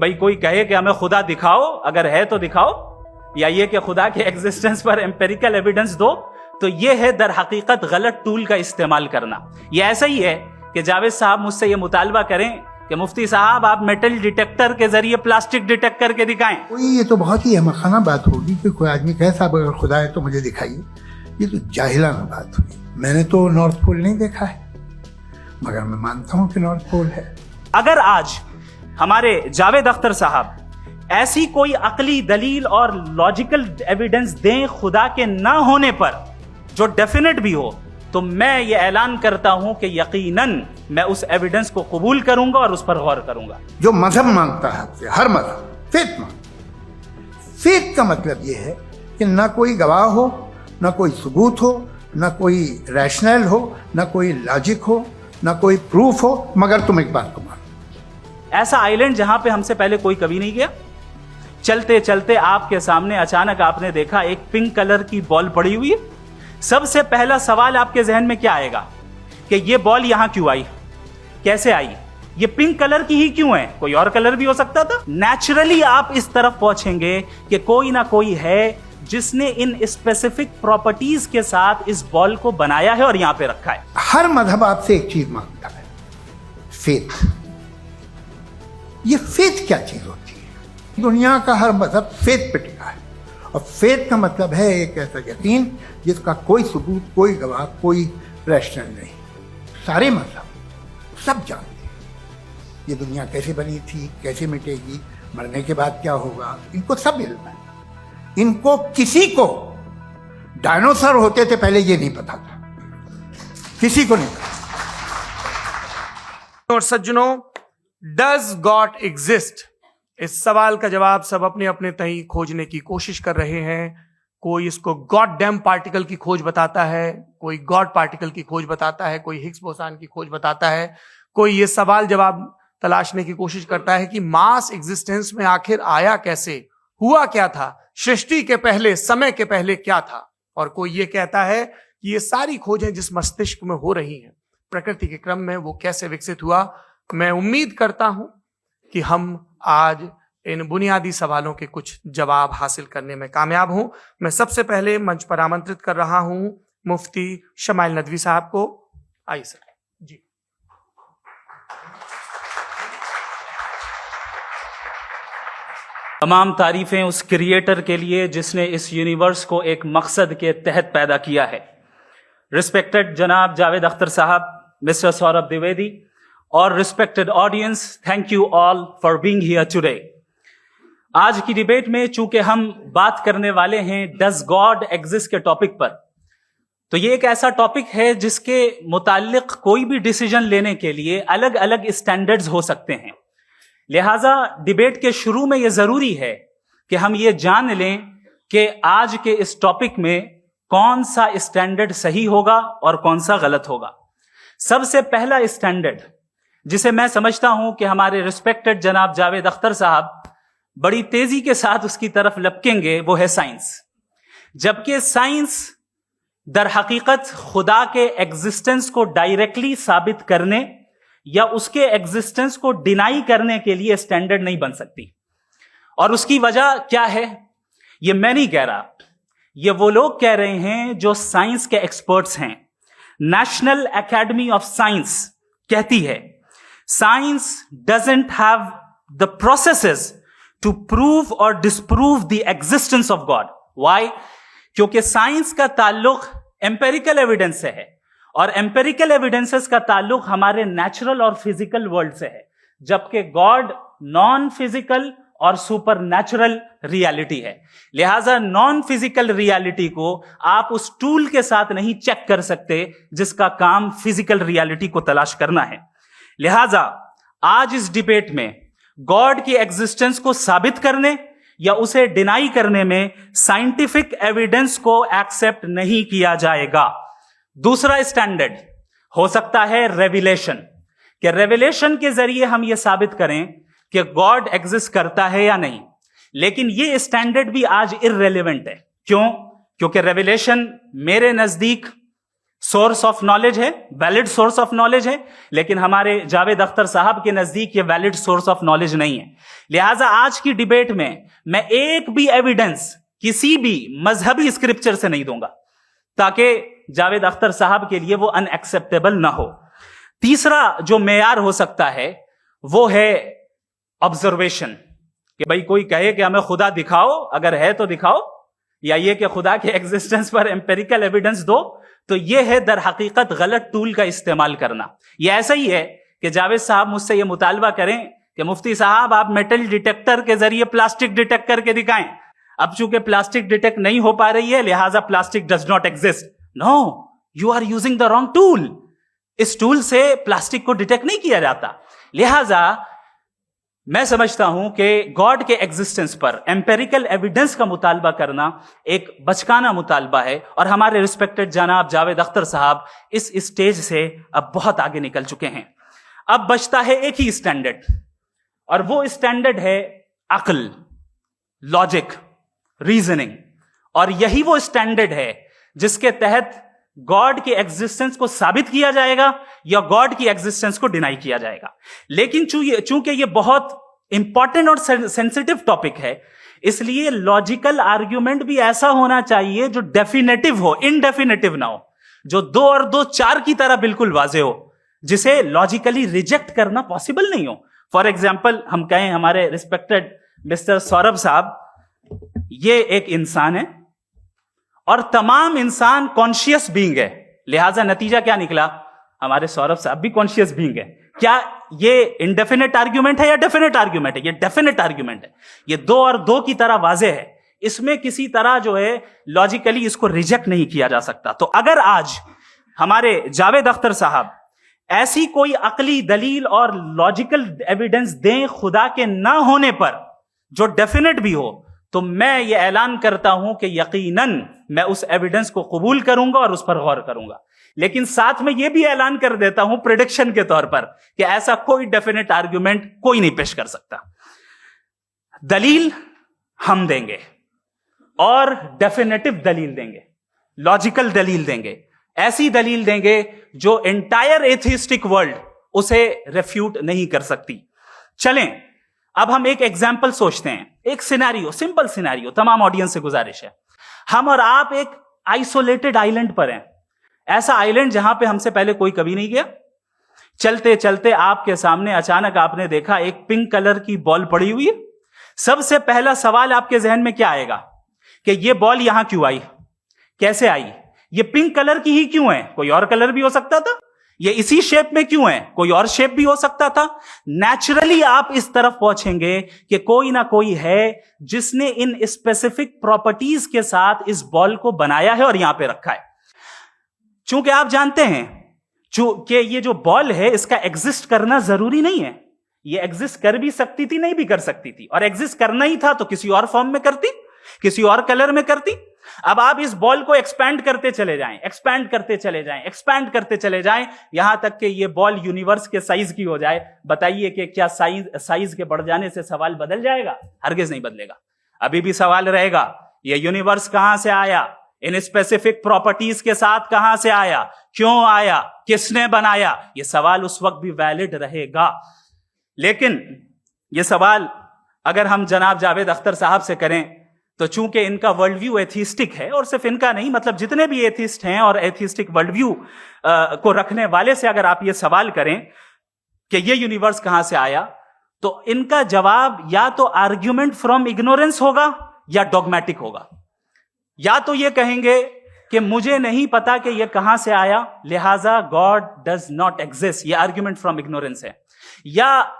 भाई कोई कहे कि हमें खुदा दिखाओ, अगर है तो दिखाओ, या ये कि खुदा के एग्जिस्टेंस पर एम्पेरिकल एविडेंस दो, तो ये है दर हकीकत गलत टूल का इस्तेमाल करना। ये ऐसा ही है कि जावेद साहब मुझसे ये मुतालबा करें कि मुफ्ती साहब आप मेटल डिटेक्टर के जरिए प्लास्टिक डिटेक्ट करके दिखाएं। कोई ये तो बहुत ही अहमखाना बात होगी कि कोई आदमी कहे साहब अगर खुदा है तो मुझे दिखाइए। ये तो जाहिलाना बात हुई। मैंने तो नॉर्थ पोल नहीं देखा है, मगर मैं मानता हूं कि नॉर्थ पोल है। अगर आज हमारे जावेद अख्तर साहब ऐसी कोई अकली दलील और लॉजिकल एविडेंस दें खुदा के ना होने पर, जो डेफिनेट भी हो, तो मैं ये ऐलान करता हूं कि यकीनन मैं उस एविडेंस को कबूल करूंगा और उस पर गौर करूंगा। जो मजहब मांगता है आपसे, हर मजहब फेथ मांगता। फेथ का मतलब ये है कि ना कोई गवाह हो, ना कोई सबूत हो, ना कोई रैशनल हो, ना कोई लॉजिक हो, ना कोई प्रूफ हो, मगर तुम एक बात को मानो। ऐसा आइलैंड जहां पे हमसे पहले कोई कभी नहीं गया। चलते चलते आपके सामने अचानक आपने देखा एक पिंक कलर की बॉल पड़ी हुई है। सबसे पहला सवाल आपके जहन में क्या आएगा कि ये बॉल यहां क्यों आई, कैसे आई, ये पिंक कलर की ही क्यों है, कोई और कलर भी हो सकता था। नेचुरली आप इस तरफ पहुंचेंगे कि कोई ना कोई है जिसने इन स्पेसिफिक प्रॉपर्टीज के साथ इस बॉल को बनाया है और यहां पे रखा है। हर मजहब आपसे एक चीज मांगता है, फेथ। ये फेथ क्या चीज होती है? दुनिया का हर मजहब फेथ पे टिका है, और फेथ का मतलब है एक ऐसा यकीन जिसका कोई सबूत, कोई गवाह, कोई रैशनल नहीं। सारे मजहब सब जानते हैं ये दुनिया कैसे बनी थी, कैसे मिटेगी, मरने के बाद क्या होगा, इनको सब इल्म है। इनको किसी को डायनासोर होते थे पहले ये नहीं पता था, किसी को नहीं पता। और सज्जनों, डज गॉड एग्जिस्ट? इस सवाल का जवाब सब अपने अपने तहीं खोजने की कोशिश कर रहे हैं। कोई इसको गॉड डैम पार्टिकल की खोज बताता है, कोई गॉड पार्टिकल की खोज बताता है, कोई हिग्स बोसान की खोज बताता है, कोई ये सवाल जवाब तलाशने की कोशिश करता है कि मास एग्जिस्टेंस में आखिर आया कैसे, हुआ क्या था, सृष्टि के पहले, समय के पहले क्या था। और कोई ये कहता है कि ये सारी खोजें जिस मस्तिष्क में हो रही हैं प्रकृति के क्रम में, वो कैसे विकसित हुआ। मैं उम्मीद करता हूं कि हम आज इन बुनियादी सवालों के कुछ जवाब हासिल करने में कामयाब हों। मैं सबसे पहले मंच पर आमंत्रित कर रहा हूं मुफ्ती शमाइल नदवी साहब को। आइए सर जी। तमाम तारीफें उस क्रिएटर के लिए जिसने इस यूनिवर्स को एक मकसद के तहत पैदा किया है। रिस्पेक्टेड जनाब जावेद अख्तर साहब, मिस्टर सौरभ द्विवेदी और respected audience, thank you all for being here today. आज की डिबेट में चूंकि हम बात करने वाले हैं डज गॉड एग्जिस्ट के टॉपिक पर, तो ये एक ऐसा टॉपिक है जिसके मुताल्लिक कोई भी डिसीजन लेने के लिए अलग अलग स्टैंडर्ड्स हो सकते हैं। लिहाजा डिबेट के शुरू में यह जरूरी है कि हम ये जान लें कि आज के इस टॉपिक में कौन सा स्टैंडर्ड सही होगा और कौन सा गलत होगा। सबसे पहला स्टैंडर्ड जिसे मैं समझता हूं कि हमारे रिस्पेक्टेड जनाब जावेद अख्तर साहब बड़ी तेजी के साथ उसकी तरफ लपकेंगे, वो है साइंस। जबकि साइंस दर हकीकत खुदा के एग्जिस्टेंस को डायरेक्टली साबित करने या उसके एग्जिस्टेंस को डिनाई करने के लिए स्टैंडर्ड नहीं बन सकती। और उसकी वजह क्या है, ये मैं नहीं कह रहा, ये वो लोग कह रहे हैं जो साइंस के एक्सपर्ट्स हैं। नेशनल एकेडमी ऑफ साइंस कहती है science doesn't have the processes to prove और disprove the existence of god. Why? क्योंकि साइंस का ताल्लुक एम्पेरिकल एविडेंस से है, और एम्पेरिकल एविडेंसेस का ताल्लुक हमारे नेचुरल और फिजिकल वर्ल्ड से है, जबकि गॉड नॉन फिजिकल और सुपर नेचुरल रियलिटी है। लिहाजा नॉन फिजिकल रियलिटी को आप उस टूल के साथ नहीं चेक कर सकते जिसका काम फिजिकल रियलिटी को तलाश करना है। लिहाजा आज इस डिबेट में गॉड की एग्जिस्टेंस को साबित करने या उसे डिनाई करने में साइंटिफिक एविडेंस को एक्सेप्ट नहीं किया जाएगा। दूसरा स्टैंडर्ड हो सकता है रेविलेशन, कि रेविलेशन के जरिए हम यह साबित करें कि गॉड एग्जिस्ट करता है या नहीं। लेकिन यह स्टैंडर्ड भी आज इररेलेवेंट है। क्यों? क्योंकि रेविलेशन मेरे नजदीक सोर्स ऑफ नॉलेज है, वैलिड सोर्स ऑफ नॉलेज है, लेकिन हमारे जावेद अख्तर साहब के नजदीक ये वैलिड सोर्स ऑफ नॉलेज नहीं है। लिहाजा आज की डिबेट में मैं एक भी एविडेंस किसी भी मजहबी स्क्रिप्चर से नहीं दूंगा, ताकि जावेद अख्तर साहब के लिए वो अनएक्सेप्टेबल ना हो। तीसरा जो मेयार हो सकता है वो है ऑब्जर्वेशन, कि भाई कोई कहे कि हमें खुदा दिखाओ, अगर है तो दिखाओ, या ये कि खुदा के एग्जिस्टेंस पर एम्पेरिकल एविडेंस दो, तो ये है दर हकीकत गलत टूल का इस्तेमाल करना। ये ऐसा ही है कि जावेद साहब मुझसे ये मुतालबा करें कि मुफ्ती साहब आप मेटल डिटेक्टर के जरिए प्लास्टिक डिटेक्ट करके दिखाएं। अब चूंकि प्लास्टिक डिटेक्ट नहीं हो पा रही है, लिहाजा plastic does not exist. No, you are using the wrong tool. इस टूल से प्लास्टिक को डिटेक्ट नहीं किया जाता। लिहाजा मैं समझता हूं कि गॉड के एग्जिस्टेंस पर एम्पेरिकल एविडेंस का मुतालबा करना एक बचकाना मुतालबा है, और हमारे रिस्पेक्टेड जनाब जावेद अख्तर साहब इस स्टेज से अब बहुत आगे निकल चुके हैं। अब बचता है एक ही स्टैंडर्ड, और वो स्टैंडर्ड है अक्ल, लॉजिक, रीजनिंग। और यही वो स्टैंडर्ड है जिसके तहत गॉड के एग्जिस्टेंस को साबित किया जाएगा या गॉड की एग्जिस्टेंस को डिनाई किया जाएगा। लेकिन चूंकि ये बहुत इंपॉर्टेंट और सेंसिटिव टॉपिक है, इसलिए लॉजिकल आर्ग्यूमेंट भी ऐसा होना चाहिए जो डेफिनेटिव हो, इनडेफिनेटिव ना हो, जो 2 और 2 4 की तरह बिल्कुल वाजे हो, जिसे लॉजिकली रिजेक्ट करना पॉसिबल नहीं हो। फॉर एग्जाम्पल हम कहें हमारे रिस्पेक्टेड मिस्टर सौरभ साहब, ये एक इंसान है और तमाम इंसान कॉन्शियस बीइंग है, लिहाजा नतीजा क्या निकला, हमारे सौरभ साहब भी कॉन्शियस बीइंग है। क्या ये इनडेफिनेट आर्ग्यूमेंट है या डेफिनेट आर्ग्यूमेंट है? ये डेफिनेट आर्ग्यूमेंट है। ये 2 और 2 की तरह वाजे है, इसमें किसी तरह जो है लॉजिकली इसको रिजेक्ट नहीं किया जा सकता। तो अगर आज हमारे जावेद अख्तर साहब ऐसी कोई अकली दलील और लॉजिकल एविडेंस दें खुदा के ना होने पर जो डेफिनेट भी हो, तो मैं ये ऐलान करता हूं कि यकीनन मैं उस एविडेंस को कबूल करूंगा और उस पर गौर करूंगा। लेकिन साथ में यह भी ऐलान कर देता हूं प्रेडिक्शन के तौर पर कि ऐसा कोई डेफिनेट आर्ग्यूमेंट कोई नहीं पेश कर सकता। दलील हम देंगे और डेफिनेटिव दलील देंगे, लॉजिकल दलील देंगे, ऐसी दलील देंगे जो एंटायर एथिस्टिक वर्ल्ड उसे रेफ्यूट नहीं कर सकती। चलें अब हम एक एग्जाम्पल सोचते हैं, एक सिनेरियो, सिंपल सिनेरियो, तमाम ऑडियंस से गुजारिश है, हम और आप एक आइसोलेटेड आइलैंड पर हैं, ऐसा आइलैंड जहां पे हमसे पहले कोई कभी नहीं गया। चलते चलते आपके सामने अचानक आपने देखा एक पिंक कलर की बॉल पड़ी हुई है। सबसे पहला सवाल आपके जहन में क्या आएगा कि ये बॉल यहां क्यों आई, कैसे आई, ये पिंक कलर की ही क्यों है, कोई और कलर भी हो सकता था, ये इसी शेप में क्यों है, कोई और शेप भी हो सकता था। नेचुरली आप इस तरफ पहुंचेंगे कि कोई ना कोई है जिसने इन स्पेसिफिक प्रॉपर्टीज के साथ इस बॉल को बनाया है और यहां पे रखा है। चूंकि आप जानते हैं कि ये जो बॉल है इसका एग्जिस्ट करना जरूरी नहीं है, ये एग्जिस्ट कर भी सकती थी, नहीं भी कर सकती थी, और एग्जिस्ट करना ही था तो किसी और फॉर्म में करती, किसी और कलर में करती। अब आप इस बॉल को एक्सपैंड करते चले जाएं, एक्सपैंड करते चले जाएं, एक्सपैंड करते चले जाएं, यहां तक कि ये बॉल यूनिवर्स के साइज की हो जाए। बताइए कि क्या साइज के बढ़ जाने से सवाल बदल जाएगा? हरगिज नहीं बदलेगा। अभी भी सवाल रहेगा, ये यूनिवर्स कहां से आया, इन स्पेसिफिक प्रॉपर्टीज के साथ कहां से आया, क्यों आया, किसने बनाया, ये सवाल उस वक्त भी वैलिड रहेगा। लेकिन ये सवाल अगर हम जनाब जावेद अख्तर साहब से करें तो चूंकि इनका वर्ल्ड व्यू एथिस्टिक है, और सिर्फ इनका नहीं, मतलब जितने भी एथिस्ट हैं और एथिस्टिक वर्ल्ड व्यू को रखने वाले से अगर आप ये सवाल करें कि ये यूनिवर्स कहां से आया, तो इनका जवाब या तो आर्ग्यूमेंट फ्रॉम इग्नोरेंस होगा या डॉगमेटिक होगा। या तो ये कहेंगे कि मुझे नहीं पता कि ये कहां से आया, लिहाजा गॉड डज नॉट एग्जिस्ट, ये आर्ग्यूमेंट फ्रॉम इग्नोरेंस है। या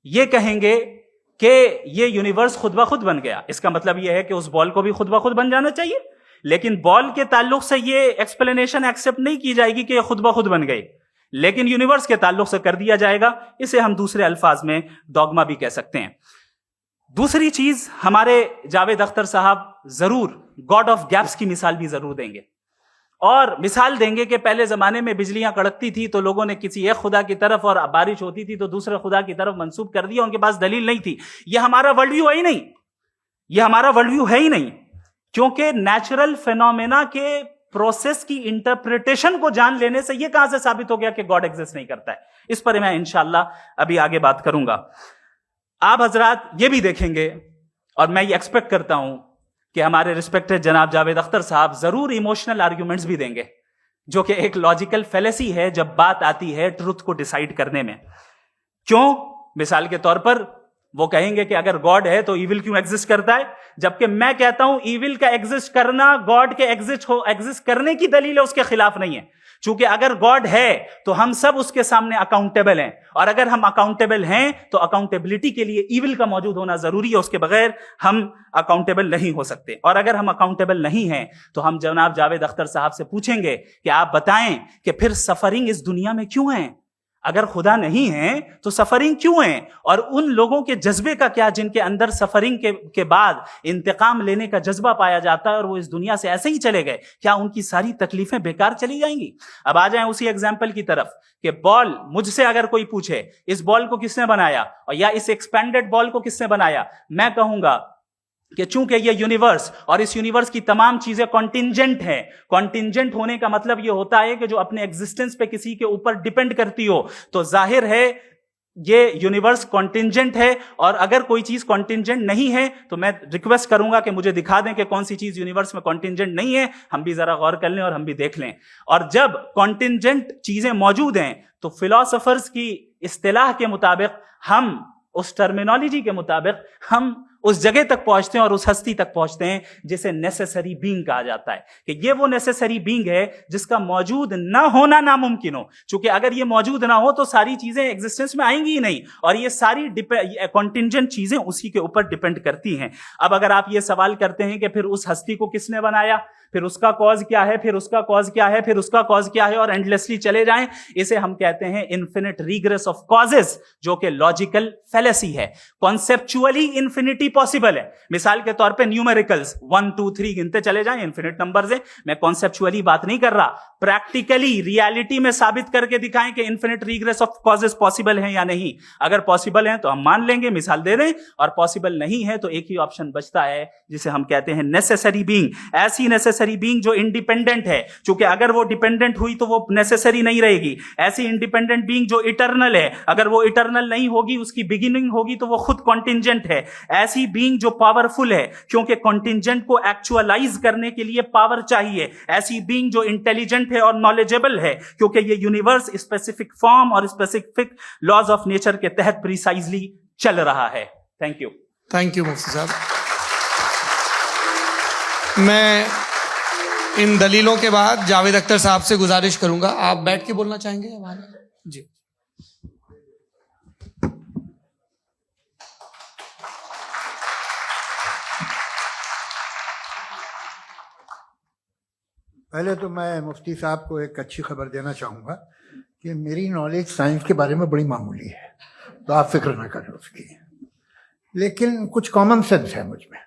ये कहेंगे कि ये यूनिवर्स खुद ब खुद बन गया, इसका मतलब ये है कि उस बॉल को भी खुद ब खुद बन जाना चाहिए। लेकिन बॉल के ताल्लुक से ये एक्सप्लेनेशन एक्सेप्ट नहीं की जाएगी कि ये खुद ब खुद बन गई, लेकिन यूनिवर्स के ताल्लुक से कर दिया जाएगा। इसे हम दूसरे अल्फाज में डॉगमा भी कह सकते हैं। दूसरी चीज, हमारे जावेद अख्तर साहब जरूर गॉड ऑफ गैप्स की मिसाल भी जरूर देंगे, और मिसाल देंगे कि पहले जमाने में बिजलियां कड़कती थी तो लोगों ने किसी एक खुदा की तरफ, और बारिश होती थी तो दूसरे खुदा की तरफ मंसूब कर दिया, उनके पास दलील नहीं थी। यह हमारा वर्ल्ड व्यू है ही नहीं, यह हमारा वर्ल्ड व्यू है ही नहीं, क्योंकि नेचुरल फिनोमेना के प्रोसेस की इंटरप्रिटेशन को जान लेने से यह कहां से साबित हो गया कि गॉड एग्जिस्ट नहीं करता है? इस पर मैं इंशाल्लाह अभी आगे बात करूंगा। आप हजरात ये भी देखेंगे और मैं ये एक्सपेक्ट करता हूं कि हमारे रिस्पेक्टेड जनाब जावेद अख्तर साहब जरूर इमोशनल आर्ग्यूमेंट्स भी देंगे, जो कि एक लॉजिकल फेलेसी है जब बात आती है ट्रुथ को डिसाइड करने में। क्यों? मिसाल के तौर पर वो कहेंगे कि अगर गॉड है तो इविल क्यों एग्जिस्ट करता है, जबकि मैं कहता हूं इविल का एग्जिस्ट करना गॉड के एग्जिस्ट करने की दलील है, उसके खिलाफ नहीं है। चूंकि अगर गॉड है तो हम सब उसके सामने अकाउंटेबल हैं, और अगर हम अकाउंटेबल हैं तो अकाउंटेबिलिटी के लिए इविल का मौजूद होना जरूरी है, उसके बगैर हम अकाउंटेबल नहीं हो सकते। और अगर हम अकाउंटेबल नहीं हैं तो हम जनाब जावेद अख्तर साहब से पूछेंगे कि आप बताएं कि फिर सफरिंग इस दुनिया में क्यों है? अगर खुदा नहीं है तो सफरिंग क्यों है? और उन लोगों के जज्बे का क्या जिनके अंदर सफरिंग के बाद इंतकाम लेने का जज्बा पाया जाता है और वो इस दुनिया से ऐसे ही चले गए, क्या उनकी सारी तकलीफें बेकार चली जाएंगी? अब आ जाएं उसी एग्जाम्पल की तरफ कि बॉल, मुझसे अगर कोई पूछे इस बॉल को किसने बनाया और या इस एक्सपेंडेड बॉल को किसने बनाया, मैं कहूंगा कि चूंकि ये यूनिवर्स और इस यूनिवर्स की तमाम चीजें कॉन्टिंजेंट हैं। कॉन्टिंजेंट होने का मतलब ये होता है कि जो अपने एग्जिस्टेंस पे किसी के ऊपर डिपेंड करती हो, तो जाहिर है ये यूनिवर्स कॉन्टिंजेंट है। और अगर कोई चीज कॉन्टिंजेंट नहीं है तो मैं रिक्वेस्ट करूंगा कि मुझे दिखा दें कि कौन सी चीज यूनिवर्स में कॉन्टिंजेंट नहीं है, हम भी जरा गौर कर लें और हम भी देख लें। और जब कॉन्टिंजेंट चीजें मौजूद हैं तो फिलोसोफर्स की इस्तिलाह के मुताबिक, हम उस टर्मिनोलॉजी के मुताबिक हम उस जगह तक पहुंचते हैं और उस हस्ती तक पहुंचते हैं जिसे नेसेसरी बीइंग कहा जाता है, कि ये वो नेसेसरी बीइंग है जिसका मौजूद ना होना नामुमकिन हो। क्योंकि अगर ये मौजूद ना हो तो सारी चीजें एग्जिस्टेंस में आएंगी ही नहीं, और ये सारी कॉन्टिंजेंट चीजें उसी के ऊपर डिपेंड करती हैं। अब अगर आप ये सवाल करते हैं कि फिर उस हस्ती को किसने बनाया, फिर उसका कॉज क्या है, फिर उसका कॉज क्या है, फिर उसका कॉज क्या है, और एंडलेसली चले जाएं, इसे हम कहते हैं इन्फिनिट रिग्रेस ऑफ कॉजेस, जो कि लॉजिकल फेलेसी है। कॉन्सेप्चुअली इन्फिनिटी पॉसिबल है। मिसाल के तौर पे न्यूमेरिकल्स 1 2 3 गिनते चले जाएं, इन्फिनिट नंबर्स है। मैं कॉन्सेप्चुअली बात नहीं कर रहा, प्रैक्टिकली रियलिटी में साबित करके दिखाएं कि infinite regress of causes possible है या नहीं। अगर पॉसिबल है तो हम मान लेंगे, मिसाल दे दें, और पॉसिबल नहीं है तो एक ही ऑप्शन बचता है जिसे हम कहते हैं नेसेसरी बीइंग। ऐसी नेसेसरी बीइंग जो इंडिपेंडेंट है, क्योंकि अगर वो डिपेंडेंट हुई तो वो नेसेसरी नहीं रहेगी। ऐसी इंडिपेंडेंट बीइंग जो इटर्नल है, अगर वो इटर्नल नहीं होगी, उसकी बिगिनिंग होगी, तो वो खुद कॉन्टिंजेंट है। ऐसी बीइंग जो पावरफुल है, क्योंकि कॉन्टिंजेंट को एक्चुअलाइज करने के लिए पावर चाहिए। ऐसी बीइंग जो इंटेलिजेंट है और नॉलेजेबल है, क्योंकि ये यूनिवर्स स्पेसिफिक फॉर्म और स्पेसिफिक लॉज ऑफ नेचर के तहत प्रिसाइजली चल रहा है। Thank you. थैंक यू मुफ्ती साहब। मैं इन दलीलों के बाद जावेद अख्तर साहब से गुजारिश करूंगा, आप बैठ के बोलना चाहेंगे हमारे? जी। पहले तो मैं मुफ्ती साहब को एक अच्छी खबर देना चाहूँगा कि मेरी नॉलेज साइंस के बारे में बड़ी मामूली है, तो आप फिक्र ना करें उसकी, लेकिन कुछ कॉमन सेंस है मुझ में।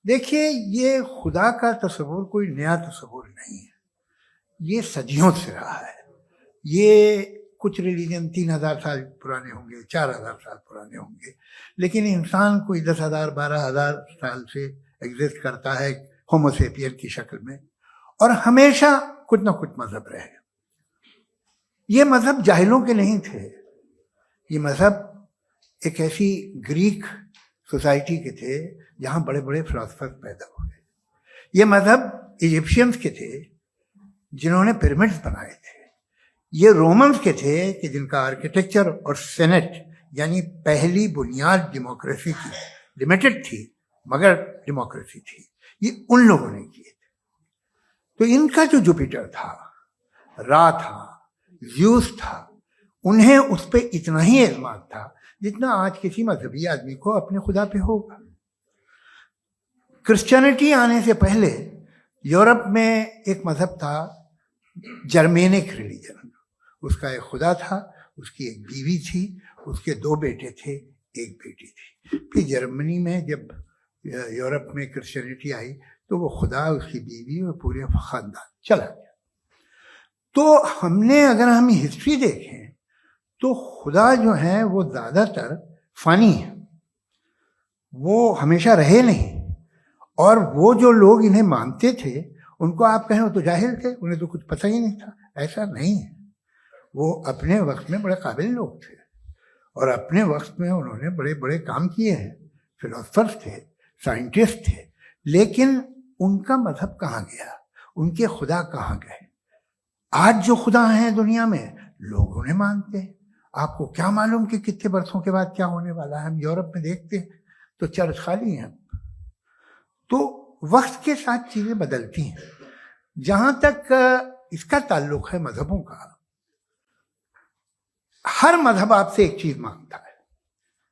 देखिए, ये खुदा का तस्वुर कोई नया तस्वुर नहीं है, ये सदियों से रहा है। ये कुछ रिलीजन 3000 साल पुराने होंगे, 4000 साल पुराने होंगे, लेकिन इंसान कोई 10,000 12,000 साल से एग्जिस्ट करता है होमोसेपियन की शक्ल में, और हमेशा कुछ ना कुछ मजहब रहे। ये मजहब जाहिलों के नहीं थे, ये मजहब एक ऐसी ग्रीक सोसाइटी के थे जहाँ बड़े बड़े फिलोसफर पैदा हुए। ये मजहब इजिप्शियंस के थे जिन्होंने पिरामिड्स बनाए थे। ये रोमन्स के थे कि जिनका आर्किटेक्चर और सेनेट यानी पहली बुनियाद डेमोक्रेसी की, लिमिटेड थी मगर डेमोक्रेसी थी, ये उन लोगों ने किए थे। तो इनका जो जुपिटर था, रा था, ज़्यूस था, उन्हें उस पर इतना ही एतमाद था जितना आज किसी मजहबी आदमी को अपने खुदा पे होगा। क्रिश्चियनिटी आने से पहले यूरोप में एक मजहब था, जर्मेनिक रिलीजन। उसका एक खुदा था, उसकी एक बीवी थी, उसके 2 बेटे थे, एक बेटी थी। फिर जर्मनी में जब यूरोप में क्रिश्चियनिटी आई तो वो खुदा, उसकी बीवी और पूरे खानदान चला गया। तो हमने, अगर हम हिस्ट्री देखें तो खुदा जो है वो ज़्यादातर फ़ानी है, वो हमेशा रहे नहीं। और वो जो लोग इन्हें मानते थे उनको आप कहें वो तो जाहिल थे, उन्हें तो कुछ पता ही नहीं था। ऐसा नहीं है। वो अपने वक्त में बड़े काबिल लोग थे और अपने वक्त में उन्होंने बड़े बड़े काम किए हैं। फिलोसफर्स थे, साइंटिस्ट थे, लेकिन उनका मजहब कहाँ गया, उनके खुदा कहाँ गए? आज जो खुदा हैं दुनिया में, लोग उन्हें मानते हैं। आपको क्या मालूम कि कितने वर्षों के बाद क्या होने वाला है? हम यूरोप में देखते हैं तो चर्च खाली हैं। तो वक्त के साथ चीजें बदलती हैं। जहां तक इसका ताल्लुक है मजहबों का, हर मजहब आपसे एक चीज मांगता है,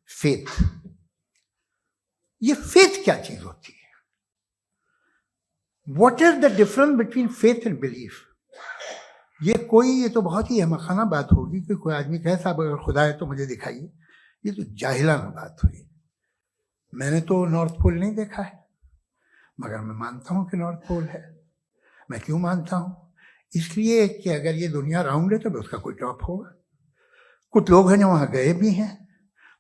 फेथ। ये फेथ क्या चीज होती है? What is the difference between faith and belief? ये तो बहुत ही अहमखाना बात होगी कि कोई आदमी कहे साहब अगर खुदा है तो मुझे दिखाइए। ये तो जाहिलाना बात हुई। मैंने तो नॉर्थ पोल नहीं देखा है, मगर मैं मानता हूं कि नॉर्थ पोल है। मैं क्यों मानता हूं? इसलिए कि अगर ये दुनिया राउंड है तो उसका कोई टॉप होगा। कुछ लोग हैं जो वहां गए भी हैं,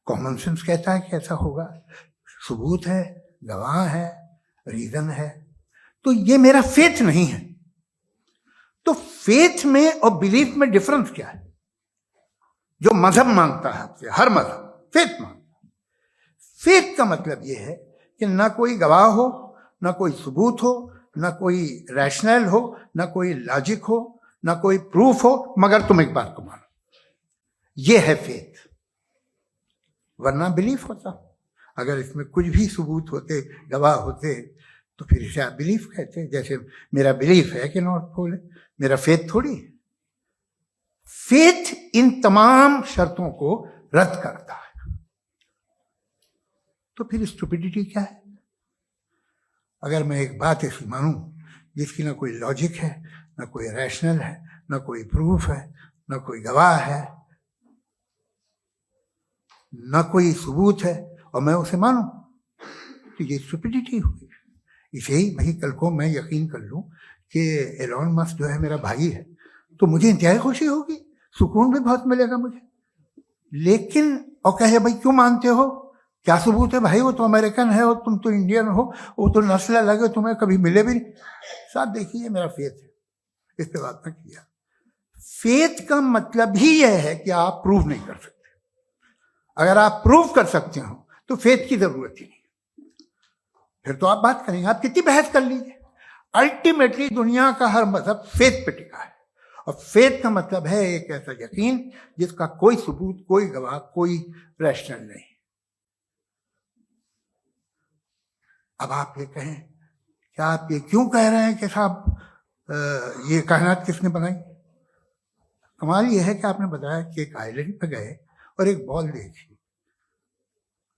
कॉमन सेंस कहता है कि ऐसा होगा, सबूत है, गवाह है, रीजन है। तो ये मेरा फेथ नहीं है। तो फेथ में और बिलीफ में डिफरेंस क्या है? जो मजहब मांगता है आपसे, हर मजहब फेथ मांगता है। फेथ का मतलब यह है कि ना कोई गवाह हो, ना कोई सबूत हो, ना कोई रैशनल हो, ना कोई लॉजिक हो, ना कोई प्रूफ हो, मगर तुम एक बात को मानो। यह है फेथ। वरना बिलीफ होता। अगर इसमें कुछ भी सबूत होते, गवाह होते, तो फिर इसे आप बिलीफ कहते। जैसे मेरा बिलीफ है कि नॉर्थ पोल है, मेरा फेथ थोड़ी है। फेथ इन तमाम शर्तों को रद्द करता है। तो फिर स्टुपिडिटी क्या है? अगर मैं एक बात ऐसी मानूं जिसकी ना कोई लॉजिक है, ना कोई रैशनल है, ना कोई प्रूफ है, ना कोई गवाह है, ना कोई सबूत है, और मैं उसे मानूं, तो ये स्टुपिडिटी हुई। इसे ही भाई कल को मैं यकीन कर लूं कि एलॉन मस्क जो है मेरा भाई है, तो मुझे इंतहाई खुशी होगी, सुकून भी बहुत मिलेगा मुझे। लेकिन और कहे भाई क्यों मानते हो, क्या सबूत है? भाई वो तो अमेरिकन है और तुम तो इंडियन हो, वो तो नस्ल अलग है, तुम्हें कभी मिले भी नहीं। साहब देखिए मेरा फेथ है, इस पे बात ना किया। फेथ का मतलब ही यह है कि आप प्रूव नहीं कर सकते। अगर आप प्रूव कर सकते हो तो फेथ की जरूरत ही नहीं, फिर तो आप बात करेंगे, आप कितनी बहस कर लीजिए। अल्टीमेटली दुनिया का हर मजहब फेथ पे टिका है, और फेथ का मतलब है एक ऐसा यकीन जिसका कोई सबूत, कोई गवाह, कोई रैशनल नहीं। अब आप ये कहें, क्या आप ये क्यों कह रहे हैं कि साहब ये कायनात किसने बनाई? कमाल ये है कि आपने बताया कि एक आइलैंड पे गए और एक बॉल देखी।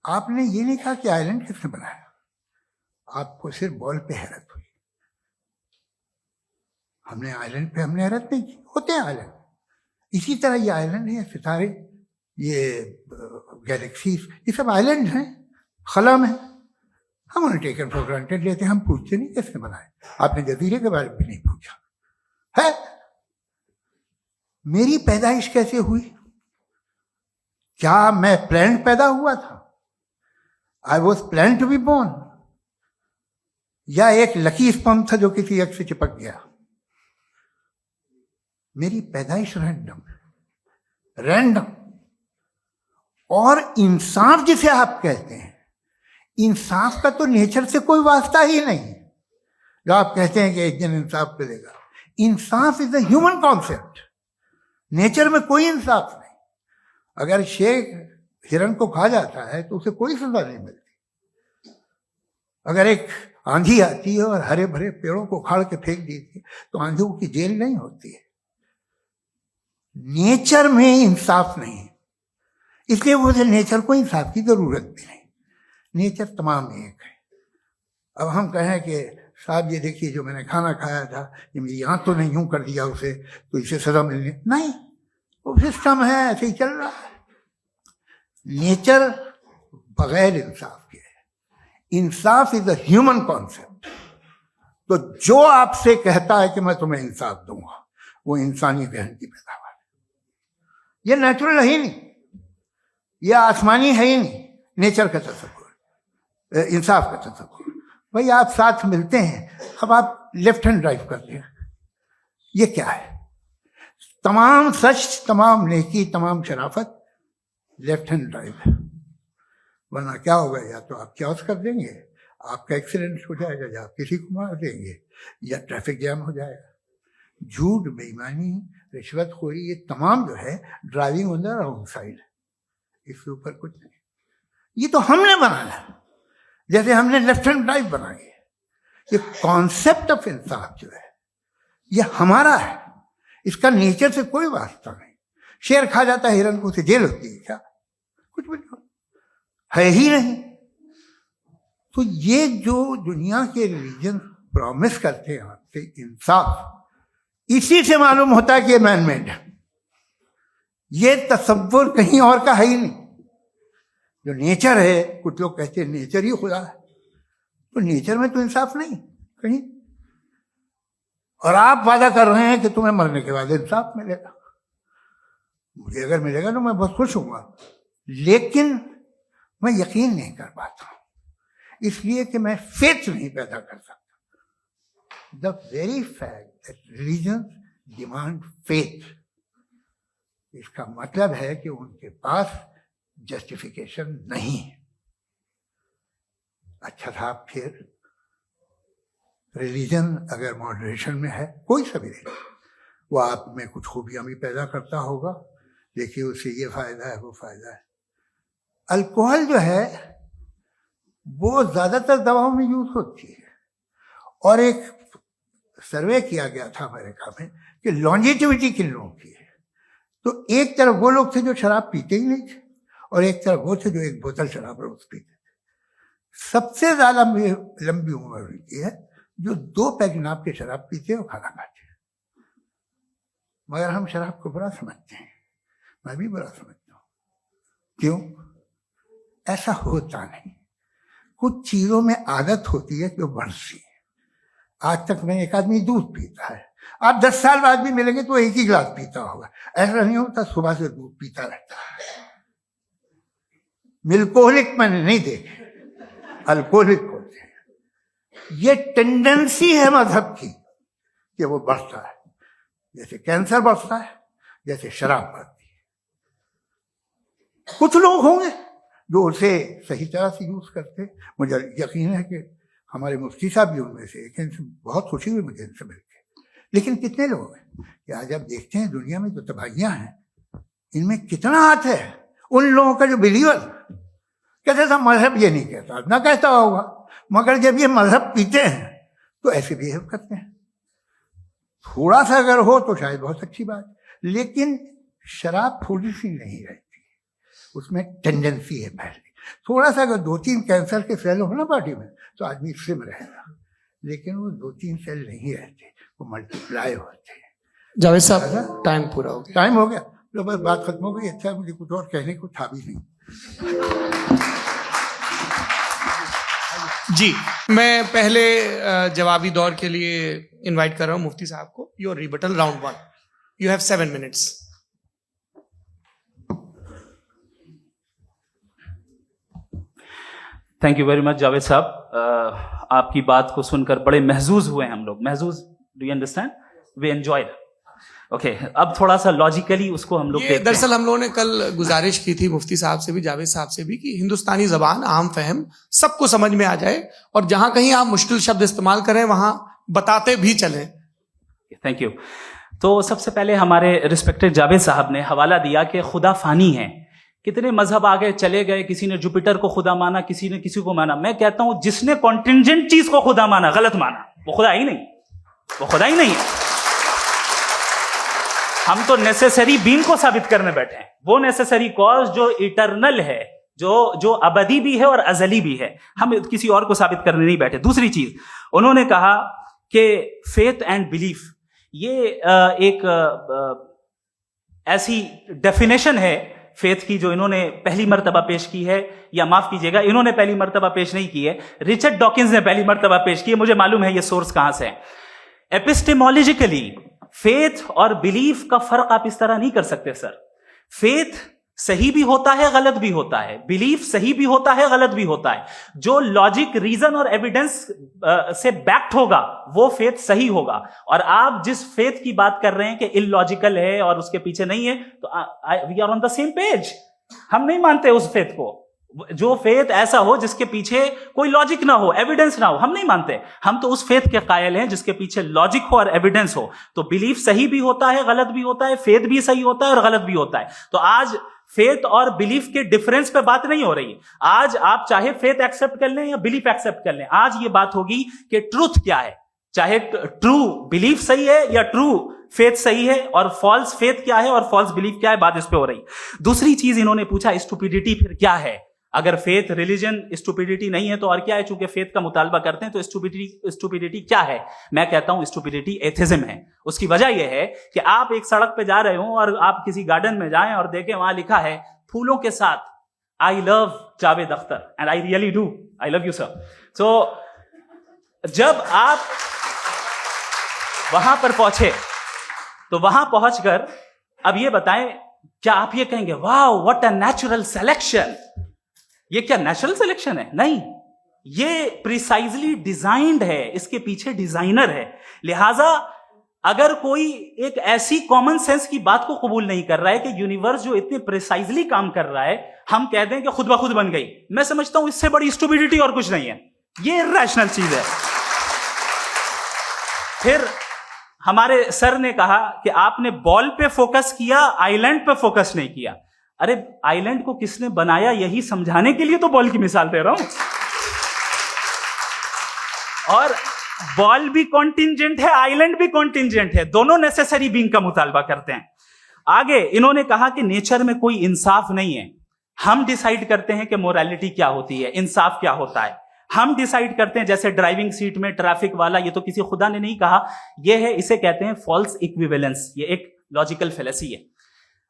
आपने ये नहीं कहा कि आइलैंड किसने बनाया, आपको सिर्फ बॉल पे हैरत हुई। हमने आइलैंड पे हमने हैरत नहीं की, होते हैं आइलैंड। इसी तरह ये आइलैंड है, सितारे, ये गैलेक्सीज, ये सब आइलैंड हैं, खला में। हम उन्हें टेकन फॉर ग्रांटेड लेते हैं, हम पूछते नहीं किसने बनाए। आपने जजीरे के बारे में भी नहीं पूछा है। मेरी पैदाइश कैसे हुई? क्या मैं प्लान पैदा हुआ था? I was plan to be born, या एक लकी स्पर्म था जो किसी एक से चिपक गया? मेरी पैदाइश रैंडम। और इंसाफ जिसे आप कहते हैं, इंसाफ का तो नेचर से कोई वास्ता ही नहीं। जो आप कहते हैं कि एक दिन इंसाफ मिलेगा, इंसाफ is a human concept. Nature में कोई इंसाफ नहीं। अगर शेर हिरन को खा जाता है तो उसे कोई सजा नहीं मिलती। अगर एक आंधी आती है और हरे भरे पेड़ों को उखाड़ के फेंक देती है तो आंधियों की जेल नहीं होती है। नेचर में इंसाफ नहीं है, इसलिए मुझे नेचर को इंसाफ की जरूरत भी नहीं। नेचर तमाम एक है। अब हम कहें कि साहब ये देखिए जो मैंने खाना खाया था, ये मेरी आंख तो नहीं यूं कर दिया उसे, तो इसे सजा मिलनी नहीं। वो सिस्टम है, ऐसे ही चल रहा है। नेचर बगैर इंसाफ के है। इंसाफ इज अ ह्यूमन कॉन्सेप्ट। तो जो आपसे कहता है कि मैं तुम्हें इंसाफ दूंगा, वो इंसानी जहन की पैदावार है। ये नेचुरल है ही नहीं, ये आसमानी है ही नहीं। नेचर का तसव्वुर, इंसाफ का तसव्वुर भाई आप साथ मिलते हैं, अब आप लेफ्ट हैंड ड्राइव करते हैं, ये क्या है? तमाम सच, तमाम नेकी, तमाम शराफत लेफ्ट हैंड ड्राइव है। वरना क्या होगा, या तो आप क्रॉस कर देंगे, आपका एक्सीडेंट हो जाएगा, या आप किसी को मार देंगे, या ट्रैफिक जैम हो जाएगा। झूठ, बेईमानी, रिश्वतखोरी, ये तमाम जो है driving on the wrong side, इसके ऊपर कुछ नहीं। ये तो हमने बनाया, जैसे हमने लेफ्ट हैंड ड्राइव बनाई है। ये कॉन्सेप्ट ऑफ इंसाफ जो है ये हमारा है, इसका नेचर से कोई वास्ता नहीं। शेर खा जाता है हिरन को, उसे जेल होती है क्या? कुछ भी नहीं, है ही नहीं। तो ये जो दुनिया के रिलीजन प्रॉमिस करते हैं आपसे इंसाफ, इसी से मालूम होता है कि मैन मेड है। ये तसव्वुर कहीं और का है ही नहीं। जो नेचर है, कुछ लोग कहते हैं नेचर ही खुदा है, तो नेचर में तो इंसाफ नहीं कहीं। और आप वादा कर रहे हैं कि तुम्हें मरने के बाद इंसाफ मिलेगा। मुझे अगर मिलेगा तो मैं बहुत खुश हूँगा, लेकिन मैं यकीन नहीं कर पाता हूँ, इसलिए कि मैं फेथ नहीं पैदा कर सकता। The very fact that religion demand faith, इसका मतलब है कि उनके पास जस्टिफिकेशन नहीं है। अच्छा साहब, फिर रिलीजन अगर मॉडरेशन में है, कोई सा भी नहीं, वो आप में कुछ खूबियां भी पैदा करता होगा, देखिए उससे ये फायदा है, वो फायदा है। अल्कोहल जो है वो ज्यादातर दवाओं में यूज होती है, और एक सर्वे किया गया था अमेरिका में कि लॉन्जेटिविटी किन लोगों की है, तो एक तरफ वो लोग थे जो शराब पीते ही नहीं थे, और एक तरफ वो थे जो एक बोतल शराब रोज पीते थे। सबसे ज्यादा लंबी उम्र उनकी है जो 2 पैक नाप के शराब पीते और खाना खाते हैं। मगर हम शराब को बुरा समझते हैं, मैं भी बुरा समझता हूँ। क्यों? ऐसा होता नहीं। कुछ चीजों में आदत होती है जो बढ़ती है। आज तक में एक आदमी दूध पीता है, आप 10 साल बाद भी मिलेंगे तो एक ही गिलास पीता होगा। ऐसा नहीं होता, सुबह से दूध पीता रहता है। मिल्कोहलिक मैंने नहीं देखे, अल्कोहलिक होते हैं। ये टेंडेंसी है मजहब की कि वो बढ़ता है, जैसे कैंसर बढ़ता है, जैसे शराब बढ़ती है। कुछ लोग होंगे जो उसे सही तरह से यूज करते। मुझे यकीन है कि हमारे मुफ्ती साहब भी उनमें से एक, इनसे बहुत खुशी हुई मुझे इनसे मिलकर। लेकिन कितने लोग हैं कि आज आप देखते हैं दुनिया में जो तबाहियां हैं, इनमें कितना हाथ है उन लोगों का जो बिलीवर कहते था मजहब ये नहीं कहता, ना कहता होगा, मगर जब ये मजहब पीते हैं तो ऐसे बिहेव करते हैं। थोड़ा सा अगर हो तो शायद बहुत अच्छी बात, लेकिन शराब थोड़ी सी नहीं रहती, उसमें टेंडेंसी है पहले। थोड़ा सा अगर 2-3 कैंसर के सेल हो ना बॉडी में तो आदमी स्लिम रहेगा, लेकिन वो 2-3 सेल नहीं रहते, वो मल्टीप्लाई होते हैं। जावेद साहब, टाइम पूरा हो गया। टाइम हो गया तो बस बात खत्म हो गई। अच्छा, मुझे कुछ और कहने को था भी नहीं। जी, मैं पहले जवाबी दौर के लिए इनवाइट कर रहा हूं मुफ्ती साहब को। Your rebuttal round 1, you have 7 minutes। Thank you very much Javed साहब। आपकी बात को सुनकर बड़े महजूज हुए हम लोग। महजूज, do you understand? We enjoyed. Okay, अब थोड़ा सा लॉजिकली उसको हम लोग देखते हैं। दरअसल हम लोगों ने कल गुजारिश की थी मुफ्ती साहब से भी, जावेद साहब से भी, कि हिंदुस्तानी जबान आम फहम सबको समझ में आ जाए, और जहां कहीं आप मुश्किल शब्द इस्तेमाल करें वहां बताते भी चलें। Thank you. तो सबसे पहले हमारे रिस्पेक्टेड जावेद साहब ने हवाला दिया कि खुदा फानी है। कितने मजहब आगे चले गए, किसी ने जुपिटर को खुदा माना, किसी ने किसी को माना। मैं कहता हूं जिसने कॉन्टिंजेंट चीज को खुदा माना, गलत माना, वो खुदा ही नहीं, वो खुदा ही नहीं है। हम तो नेसेसरी बीइंग को साबित करने बैठे हैं, वो नेसेसरी कॉज जो इटरनल है, जो अबदी भी है और अजली भी है। हम किसी और को साबित करने नहीं बैठे। दूसरी चीज, उन्होंने कहा कि फेथ एंड बिलीफ, ये एक ऐसी डेफिनेशन है फेथ की जो इन्होंने पहली मर्तबा पेश की है, या माफ कीजिएगा, इन्होंने पहली मर्तबा पेश नहीं की है, रिचर्ड डॉकिंस ने पहली मर्तबा पेश की है। मुझे मालूम है ये सोर्स कहां से है। एपिस्टेमोलॉजिकली फेथ और बिलीफ का फर्क आप इस तरह नहीं कर सकते सर। फेथ सही भी होता है, गलत भी होता है, बिलीफ सही भी होता है, गलत भी होता है। जो लॉजिक, रीजन और एविडेंस से बैक्ड होगा वो फेथ सही होगा। और आप जिस फेथ की बात कर रहे हैं कि इलॉजिकल है और उसके पीछे नहीं है, तो we are on the same page. हम नहीं मानते उस फेथ को। जो फेथ ऐसा हो जिसके पीछे कोई लॉजिक ना हो, एविडेंस ना हो, हम नहीं मानते। हम तो उस फेथ के कायल हैं जिसके पीछे लॉजिक हो और एविडेंस हो। तो बिलीफ सही भी होता है, गलत भी होता है, फेथ भी सही होता है और गलत भी होता है। तो आज फेथ और बिलीफ के डिफरेंस पे बात नहीं हो रही। आज आप चाहे फेथ एक्सेप्ट कर लें या बिलीफ एक्सेप्ट कर लें, आज ये बात होगी कि ट्रूथ क्या है। चाहे ट्रू बिलीफ सही है या ट्रू फेथ सही है, और फॉल्स फेथ क्या है और फॉल्स बिलीफ क्या है, बात इस पे हो रही। दूसरी चीज इन्होंने पूछा, स्टुपिडिटी फिर क्या है? अगर फेथ रिलीजन स्टुपिडिटी नहीं है तो और क्या है? चूंकि फेथ का मुतालबा करते हैं तो स्टुपिडिटी क्या है? मैं कहता हूं स्टुपिडिटी एथिज्म है। उसकी वजह यह है कि आप एक सड़क पे जा रहे हो और आप किसी गार्डन में जाएं और देखें वहां लिखा है फूलों के साथ, I love Javed Akhtar and I really do, I love you sir. So जब आप वहां पर पहुंचे तो वहां पहुंचकर अब ये बताएं, क्या आप ये कहेंगे wow what a natural selection? ये क्या नेचुरल सिलेक्शन है? नहीं, ये प्रिसाइजली डिजाइंड है, इसके पीछे डिजाइनर है। लिहाजा अगर कोई एक ऐसी कॉमन सेंस की बात को कबूल नहीं कर रहा है कि यूनिवर्स जो इतने प्रिसाइजली काम कर रहा है, हम कह दें कि खुद ब खुद बन गई, मैं समझता हूं इससे बड़ी स्टुपिडिटी और कुछ नहीं है। ये इर्रेशनल चीज है। फिर हमारे सर ने कहा कि आपने बॉल पे फोकस किया, आइलैंड पे फोकस नहीं किया। अरे आइलैंड को किसने बनाया, यही समझाने के लिए तो बॉल की मिसाल दे रहा हूं। और बॉल भी कॉन्टिंजेंट है, आइलैंड भी कॉन्टिंजेंट है, दोनों नेसेसरी बीइंग का मुतालबा करते हैं। आगे इन्होंने कहा कि नेचर में कोई इंसाफ नहीं है। हम डिसाइड करते हैं कि मोरालिटी क्या होती है, इंसाफ क्या होता है। हम डिसाइड करते हैं, जैसे ड्राइविंग सीट में ट्रैफिक वाला, ये तो किसी खुदा ने नहीं कहा, ये है, इसे कहते हैं फॉल्स इक्विवेलेंस। ये एक लॉजिकल फेलेसी है।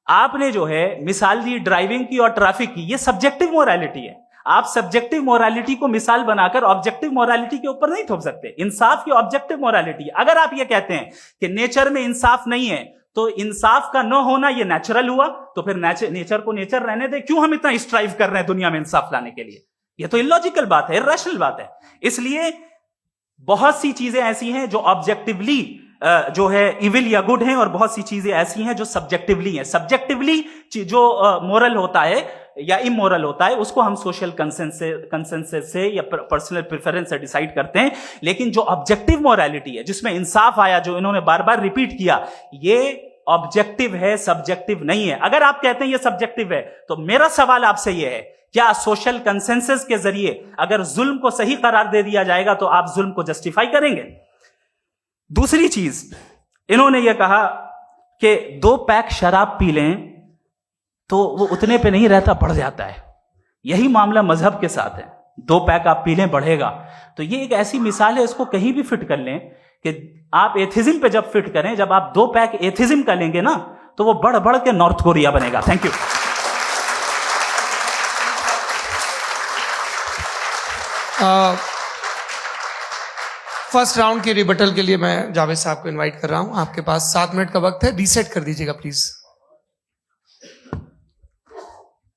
आपने जो है मिसाल दी ड्राइविंग की और ट्रैफिक की, ये सब्जेक्टिव मोरालिटी है। आप सब्जेक्टिव मोरालिटी को मिसाल बनाकर ऑब्जेक्टिव मोरालिटी के ऊपर नहीं थोप सकते। इंसाफ की ऑब्जेक्टिव मोरालिटी है। अगर आप ये कहते हैं कि नेचर में इंसाफ नहीं है, तो इंसाफ का न होना ये नेचुरल हुआ, तो फिर नेचर को नेचर रहने दे। क्यों हम इतना स्ट्राइव कर रहे हैं दुनिया में इंसाफ लाने के लिए? ये तो इलॉजिकल बात है, इर्रेशनल बात है। इसलिए बहुत सी चीजें ऐसी हैं जो ऑब्जेक्टिवली जो है इविल या गुड हैं, और बहुत सी चीजें ऐसी हैं जो सब्जेक्टिवली हैं। सब्जेक्टिवली जो मोरल होता है या इमोरल होता है, उसको हम सोशल कंसेंसस से या पर्सनल प्रेफरेंस से डिसाइड करते हैं। लेकिन जो ऑब्जेक्टिव मोरालिटी है, जिसमें इंसाफ आया, जो इन्होंने बार बार रिपीट किया, ये ऑब्जेक्टिव है, सब्जेक्टिव नहीं है। अगर आप कहते हैं ये सब्जेक्टिव है, तो मेरा सवाल आपसे यह है, क्या सोशल कंसेंसस के जरिए अगर जुल्म को सही करार दे दिया जाएगा तो आप जुल्म को जस्टिफाई करेंगे? दूसरी चीज इन्होंने यह कहा कि 2 पैक शराब पी लें तो वो उतने पे नहीं रहता, बढ़ जाता है। यही मामला मजहब के साथ है। 2 पैक आप पी लें, बढ़ेगा। तो ये एक ऐसी मिसाल है, इसको कहीं भी फिट कर लें कि आप एथिज्म पे जब फिट करें, जब आप 2 पैक एथिज्म का लेंगे ना, तो वो बढ़ बढ़ के नॉर्थ कोरिया बनेगा। Thank you. फर्स्ट राउंड के रिबटल के लिए मैं जावेद साहब को इनवाइट कर रहा हूं। आपके पास 7 मिनट का वक्त है, रीसेट कर दीजिएगा प्लीज।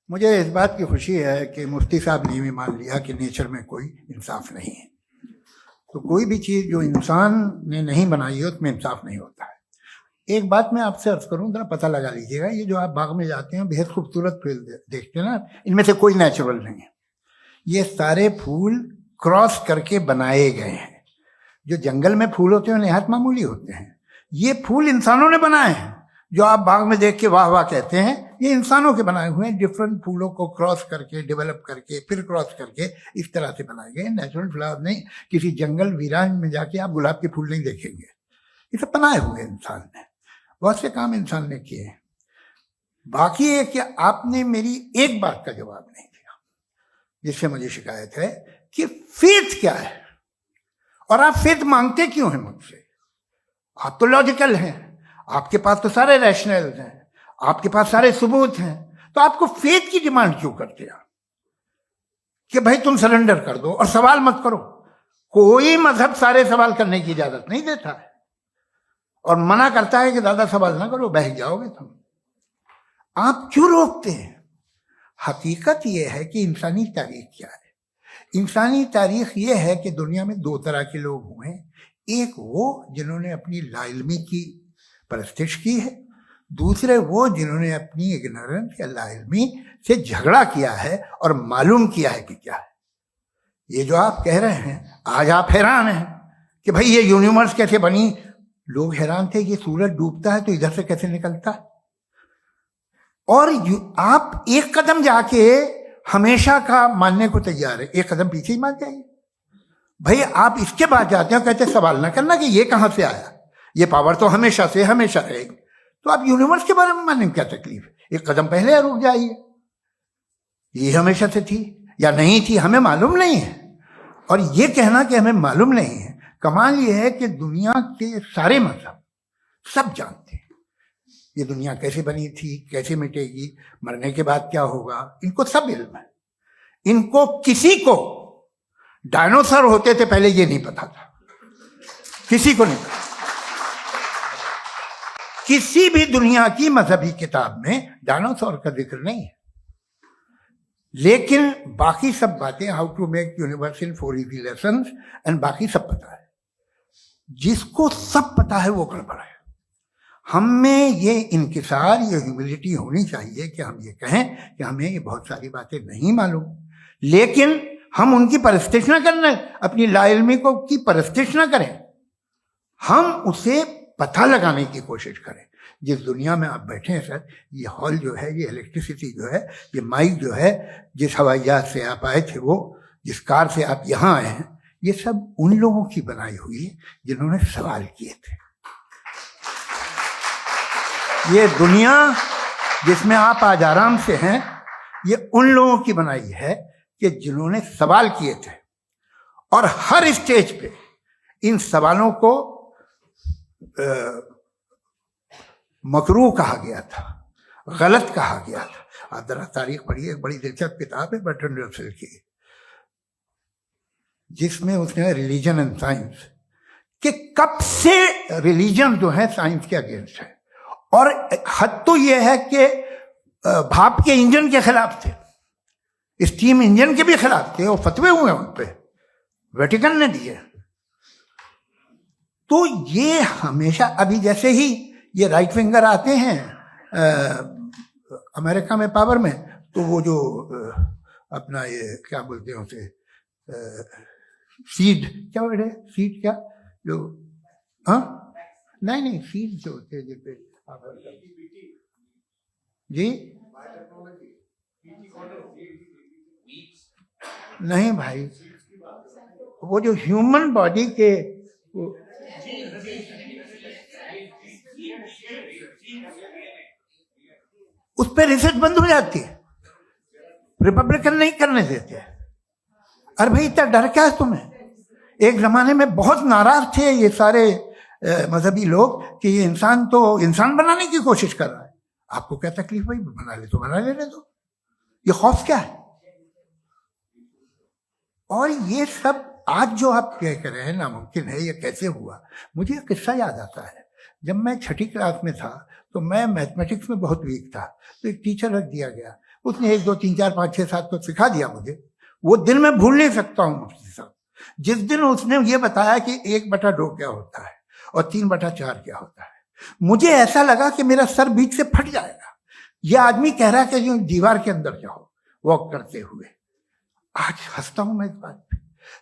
मुझे इस बात की खुशी है कि मुफ्ती साहब ने भी मान लिया कि नेचर में कोई इंसाफ नहीं है। तो कोई भी चीज़ जो इंसान ने नहीं बनाई है उसमें इंसाफ नहीं होता है। एक बात मैं आपसे अर्ज करूं, जरा पता लगा लीजिएगा, ये जो आप बाग में जाते हैं बेहद खूबसूरत फूल देखते हैं ना, इनमें से कोई नेचुरल नहीं है। ये सारे फूल क्रॉस करके बनाए गए हैं। जो जंगल में फूल होते हैं निहायत मामूली होते हैं। ये फूल इंसानों ने बनाए हैं। जो आप बाग में देख के वाह वाह कहते हैं, ये इंसानों के बनाए हुए हैं। डिफरेंट फूलों को क्रॉस करके, डेवलप करके, फिर क्रॉस करके इस तरह से बनाए गए। नेचुरल फ्लावर नहीं। किसी जंगल वीरान में जाके आप गुलाब के फूल नहीं देखेंगे। ये सब बनाए हुए इंसान ने, बहुत से काम इंसान ने किए हैं। बाकी है कि आपने मेरी एक बात का जवाब नहीं दिया, जिससे मुझे शिकायत है कि फेथ क्या है और आप फेथ मांगते क्यों हैं मुझसे? आप तो लॉजिकल हैं, आपके पास तो सारे रैशनल हैं, आपके पास सारे सबूत हैं, तो आपको फेथ की डिमांड क्यों करते हैं कि भाई तुम सरेंडर कर दो और सवाल मत करो? कोई मजहब सारे सवाल करने की इजाजत नहीं देता है और मना करता है कि ज्यादा सवाल ना करो, बह जाओगे तुम। आप क्यों रोकते हैं? हकीकत यह है कि इंसानी तारीख क्या है। इंसानी तारीख ये है कि दुनिया में दो तरह के लोग हुए हैं। एक वो जिन्होंने अपनी लाइल्मी की परस्तिश की है, दूसरे वो जिन्होंने अपनी इग्नोरेंस या लाइल्मी से झगड़ा किया है और मालूम किया है कि क्या है। ये जो आप कह रहे हैं, आज आप हैरान हैं कि भाई ये यूनिवर्स कैसे बनी। लोग हैरान थे कि सूरज डूबता है तो इधर से कैसे निकलता है। और आप एक कदम जाके हमेशा का मानने को तैयार है, एक कदम पीछे ही मान जाइए। भाई आप इसके बाद जाते हो, कहते सवाल ना करना कि ये कहां से आया, ये पावर तो हमेशा से हमेशा रहेगी। तो आप यूनिवर्स के बारे में मानने में क्या तकलीफ है? एक कदम पहले रुक जाइए। ये हमेशा से थी या नहीं थी हमें मालूम नहीं है। और ये कहना कि हमें मालूम नहीं है, कमाल ये है कि दुनिया के सारे मजहब सब जानते हैं ये दुनिया कैसे बनी थी, कैसे मिटेगी, मरने के बाद क्या होगा, इनको सब इल्म है। इनको किसी को डायनासोर होते थे पहले ये नहीं पता था, किसी को नहीं पता। किसी भी दुनिया की मजहबी किताब में डायनासोर का जिक्र नहीं है। लेकिन बाकी सब बातें, how to make universe in 4 easy lessons and बाकी सब पता है। जिसको सब पता है वो गड़बड़ है। हम में ये इंकिसार, ये ह्यूमिलिटी होनी चाहिए कि हम ये कहें कि हमें ये बहुत सारी बातें नहीं मालूम, लेकिन हम उनकी परस्तिश ना करें, अपनी लाइल्मी को की परस्तिश ना करें, हम उसे पता लगाने की कोशिश करें। जिस दुनिया में आप बैठे हैं सर, ये हॉल जो है, ये इलेक्ट्रिसिटी जो है, ये माइक जो है, जिस हवाई जहाज से आप आए थे, वो जिस कार से आप यहाँ आए हैं, ये सब उन लोगों की बनाई हुई है जिन्होंने सवाल किए थे। ये दुनिया जिसमें आप आज आराम से हैं, ये उन लोगों की बनाई है कि जिन्होंने सवाल किए थे। और हर स्टेज पे इन सवालों को मकरूह कहा गया था, गलत कहा गया था। आप जरा तारीख पढ़िए, एक बड़ी दिलचस्प किताब है बर्ट्रैंड रसेल की, जिसमें उसने रिलीजन एंड साइंस कि कब से रिलीजन जो है साइंस के अगेंस्ट है। और हद तो यह है कि भाप के इंजन के खिलाफ थे, स्टीम इंजन के भी खिलाफ थे, और फतवे हुए उन पे, वेटिकन ने दिए। तो ये हमेशा, अभी जैसे ही ये राइट विंगर आते हैं अमेरिका में पावर में, तो वो जो अपना ये क्या बोलते हैं उसे, सीड क्या वर्ड है, सीड क्या जो, हाँ नहीं सीड जो होते हैं जिसपे जी, नहीं भाई, वो जो ह्यूमन बॉडी के उस पर रिसर्च बंद हो जाती है, रिपब्लिकन नहीं करने देते। अरे भाई इतना डर क्या है तुम्हें? एक जमाने में बहुत नाराज थे ये सारे मजहबी लोग कि ये इंसान तो इंसान बनाने की कोशिश कर रहा है। आपको क्या तकलीफ भाई, बना ले तो बना लेने दो, ये खौफ क्या है? और ये सब आज जो आप कह रहे हैं नामुमकिन है, ये कैसे हुआ? मुझे एक किस्सा याद आता है। जब मैं 6ठी क्लास में था तो मैं मैथमेटिक्स में बहुत वीक था, तो एक टीचर रख दिया गया। उसने 1 2 3 4 5 6 7 तो सिखा दिया मुझे। वो दिन मैं भूल नहीं सकता हूँ मुफ्ती साहब, जिस दिन उसने ये बताया कि 1/2 क्या होता है और 3/4 क्या होता है। मुझे ऐसा लगा कि मेरा सर बीच से फट जाएगा। यह आदमी कह रहा है कि जो दीवार के अंदर जाओ वॉक करते हुए। आज हंसता हूं मैं इस बात पे।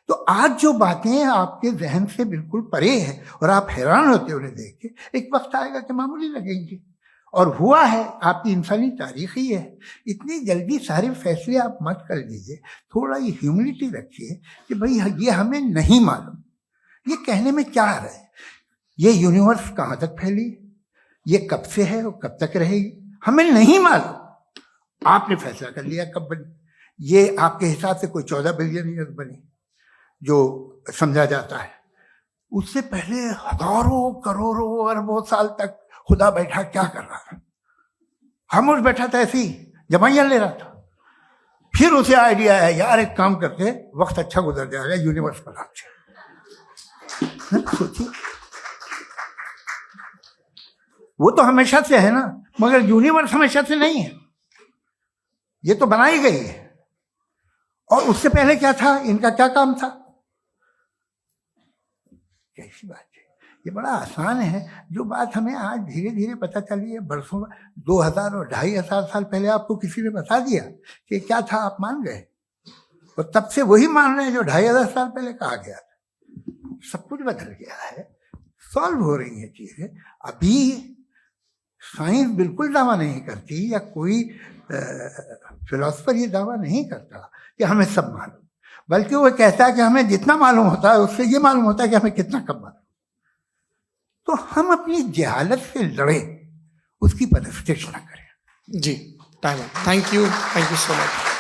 तो आज जो बातें आपके जहन से बिल्कुल परे है और आप हैरान होते हो उन्हें देख के, एक वक्त आएगा कि मामूली लगेंगे। और हुआ है, आपकी इंसानी तारीख ही है। इतनी जल्दी सारे फैसले आप मत कर लीजिए, थोड़ा ये ह्यूमिलिटी रखिए कि भाई ये हमें नहीं मालूम। ये कहने में क्या आ रहा है? ये यूनिवर्स कहाँ तक फैली, ये कब से है और कब तक रहेगी, हमें नहीं मालूम। आपने फैसला कर लिया कब बनी। ये आपके हिसाब से कोई 14 बिलियन ईयर बनी जो समझा जाता है। उससे पहले हजारों करोड़ों अरबों साल तक खुदा बैठा क्या कर रहा था? खामोश बैठा था, ऐसी जमाइयां ले रहा था। फिर उसे आइडिया है, यार एक काम करते, वक्त अच्छा गुजर जाएगा, यूनिवर्स बनाते। सोचिए, वो तो हमेशा से है ना, मगर यूनिवर्स हमेशा से नहीं है। ये तो बनाई गई है। और उससे पहले क्या था, इनका क्या काम था? कैसी बात है, ये बड़ा आसान है। जो बात हमें आज धीरे धीरे पता चली है, बरसों 2000 और 2500 साल पहले आपको किसी ने बता दिया कि क्या था, आप मान गए, और तब से वही मान रहे हैं जो 2500 साल पहले कहा गया था। सब कुछ बदल गया है, सॉल्व हो रही है चीजें। अभी साइंस बिल्कुल दावा नहीं करती, या कोई फिलोसफर ये दावा नहीं करता कि हमें सब मालूम, बल्कि वो कहता है कि हमें जितना मालूम होता है उससे ये मालूम होता है कि हमें कितना कम मालूम। तो हम अपनी जहालत से लड़े, उसकी परस्तिश न करें। जी, time. Thank you so much.